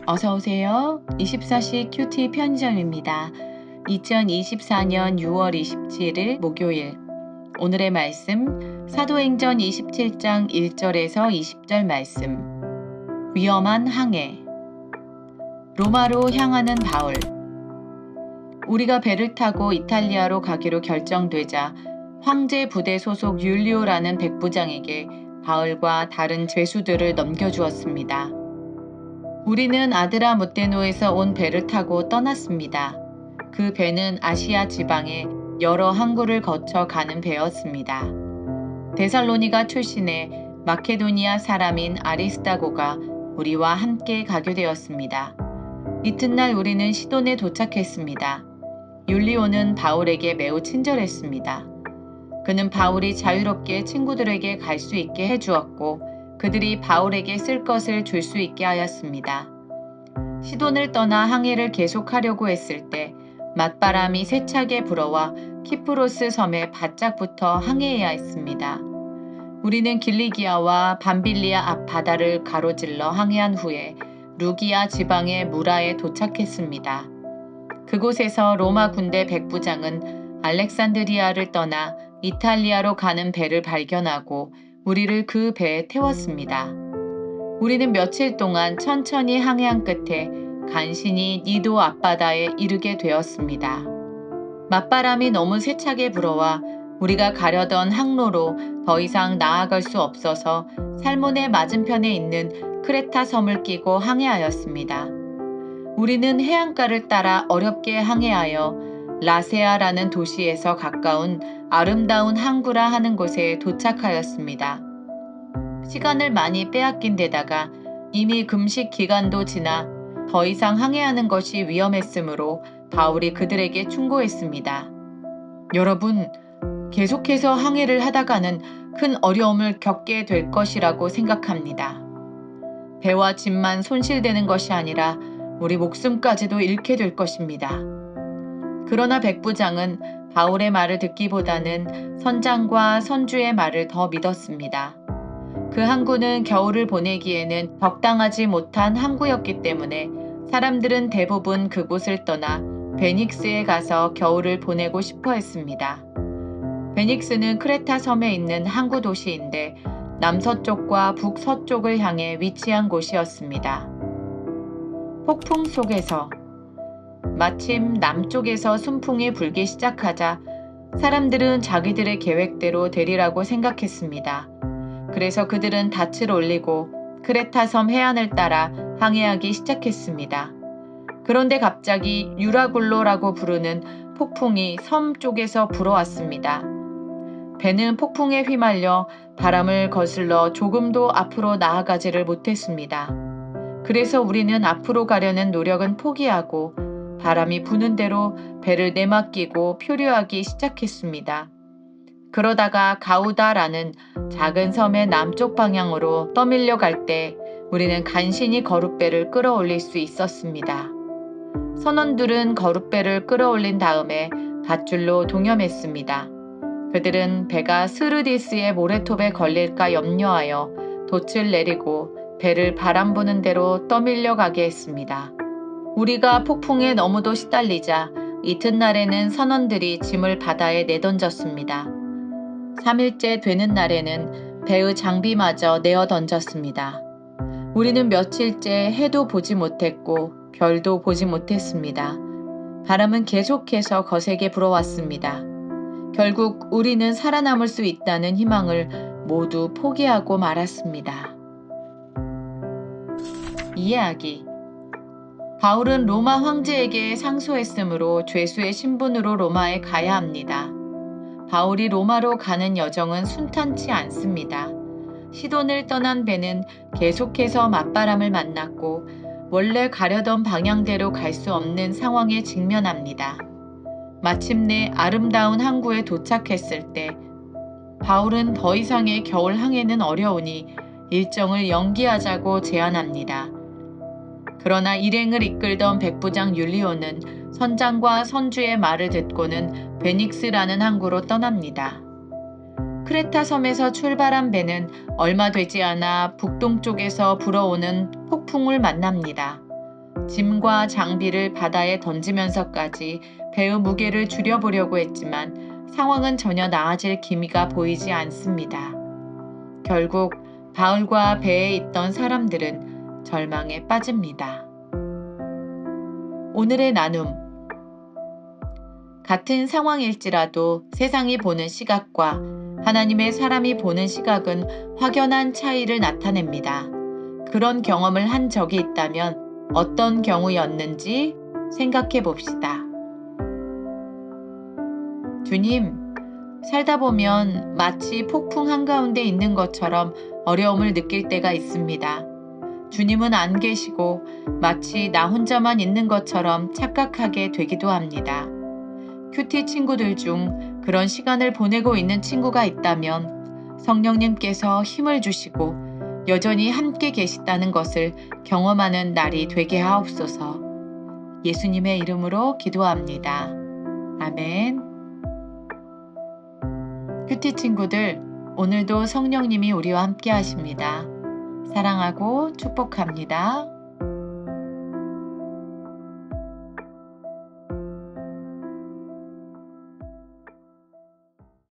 어서 오세요. 24시 큐티 편의점입니다. 2024년 6월 27일 목요일. 오늘의 말씀 사도행전 27장 1절에서 20절 말씀. 위험한 항해. 로마로 향하는 바울. 우리가 배를 타고 이탈리아로 가기로 결정되자 황제 부대 소속 율리오라는 백부장에게 바울과 다른 죄수들을 넘겨주었습니다. 우리는 아드라무테노에서 온 배를 타고 떠났습니다. 그 배는 아시아 지방의 여러 항구를 거쳐 가는 배였습니다. 데살로니가 출신의 마케도니아 사람인 아리스다고가 우리와 함께 가게 되었습니다. 이튿날 우리는 시돈에 도착했습니다. 율리오는 바울에게 매우 친절했습니다. 그는 바울이 자유롭게 친구들에게 갈 수 있게 해주었고 그들이 바울에게 쓸 것을 줄 수 있게 하였습니다. 시돈을 떠나 항해를 계속하려고 했을 때 맞바람이 세차게 불어와 키프로스 섬에 바짝 붙어 항해해야 했습니다. 우리는 길리기아와 밤빌리아 앞 바다를 가로질러 항해한 후에 루기아 지방의 무라에 도착했습니다. 그곳에서 로마 군대 백부장은 알렉산드리아를 떠나 이탈리아로 가는 배를 발견하고 우리를 그 배에 태웠습니다. 우리는 며칠 동안 천천히 항해한 끝에 간신히 니도 앞바다에 이르게 되었습니다. 맞바람이 너무 세차게 불어와 우리가 가려던 항로로 더 이상 나아갈 수 없어서 살몬의 맞은편에 있는 크레타 섬을 끼고 항해하였습니다. 우리는 해안가를 따라 어렵게 항해하여 라세아라는 도시에서 가까운 아름다운 항구라 하는 곳에 도착하였습니다. 시간을 많이 빼앗긴 데다가 이미 금식 기간도 지나 더 이상 항해하는 것이 위험했으므로 바울이 그들에게 충고했습니다. 여러분, 계속해서 항해를 하다가는 큰 어려움을 겪게 될 것이라고 생각합니다. 배와 짐만 손실되는 것이 아니라 우리 목숨까지도 잃게 될 것입니다. 그러나 백부장은 바울의 말을 듣기보다는 선장과 선주의 말을 더 믿었습니다. 그 항구는 겨울을 보내기에는 적당하지 못한 항구였기 때문에 사람들은 대부분 그곳을 떠나 베닉스에 가서 겨울을 보내고 싶어 했습니다. 베닉스는 크레타 섬에 있는 항구 도시인데 남서쪽과 북서쪽을 향해 위치한 곳이었습니다. 폭풍 속에서 마침 남쪽에서 순풍이 불기 시작하자 사람들은 자기들의 계획대로 되리라고 생각했습니다. 그래서 그들은 닻을 올리고 크레타 섬 해안을 따라 항해하기 시작했습니다. 그런데 갑자기 유라굴로라고 부르는 폭풍이 섬 쪽에서 불어왔습니다. 배는 폭풍에 휘말려 바람을 거슬러 조금도 앞으로 나아가지를 못했습니다. 그래서 우리는 앞으로 가려는 노력은 포기하고 바람이 부는 대로 배를 내맡기고 표류하기 시작했습니다. 그러다가 가우다라는 작은 섬의 남쪽 방향으로 떠밀려 갈 때 우리는 간신히 거룻배를 끌어올릴 수 있었습니다. 선원들은 거룻배를 끌어올린 다음에 밧줄로 동염했습니다. 그들은 배가 스르디스의 모래톱에 걸릴까 염려하여 돛을 내리고 배를 바람 부는 대로 떠밀려 가게 했습니다. 우리가 폭풍에 너무도 시달리자 이튿날에는 선원들이 짐을 바다에 내던졌습니다. 3일째 되는 날에는 배의 장비마저 내어 던졌습니다. 우리는 며칠째 해도 보지 못했고 별도 보지 못했습니다. 바람은 계속해서 거세게 불어왔습니다. 결국 우리는 살아남을 수 있다는 희망을 모두 포기하고 말았습니다. 이해하기. 바울은 로마 황제에게 상소했으므로 죄수의 신분으로 로마에 가야 합니다. 바울이 로마로 가는 여정은 순탄치 않습니다. 시돈을 떠난 배는 계속해서 맞바람을 만났고 원래 가려던 방향대로 갈 수 없는 상황에 직면합니다. 마침내 아름다운 항구에 도착했을 때 바울은 더 이상의 겨울 항해는 어려우니 일정을 연기하자고 제안합니다. 그러나 일행을 이끌던 백부장 율리오는 선장과 선주의 말을 듣고는 베닉스라는 항구로 떠납니다. 크레타 섬에서 출발한 배는 얼마 되지 않아 북동쪽에서 불어오는 폭풍을 만납니다. 짐과 장비를 바다에 던지면서까지 배의 무게를 줄여보려고 했지만 상황은 전혀 나아질 기미가 보이지 않습니다. 결국 바울과 배에 있던 사람들은 절망에 빠집니다. 오늘의 나눔. 같은 상황일지라도 세상이 보는 시각과 하나님의 사람이 보는 시각은 확연한 차이를 나타냅니다. 그런 경험을 한 적이 있다면 어떤 경우였는지 생각해 봅시다. 주님, 살다 보면 마치 폭풍 한가운데 있는 것처럼 어려움을 느낄 때가 있습니다. 주님은 안 계시고 마치 나 혼자만 있는 것처럼 착각하게 되기도 합니다. 큐티 친구들 중 그런 시간을 보내고 있는 친구가 있다면 성령님께서 힘을 주시고 여전히 함께 계시다는 것을 경험하는 날이 되게 하옵소서. 예수님의 이름으로 기도합니다. 아멘. 큐티 친구들, 오늘도 성령님이 우리와 함께 하십니다. 사랑하고 축복합니다.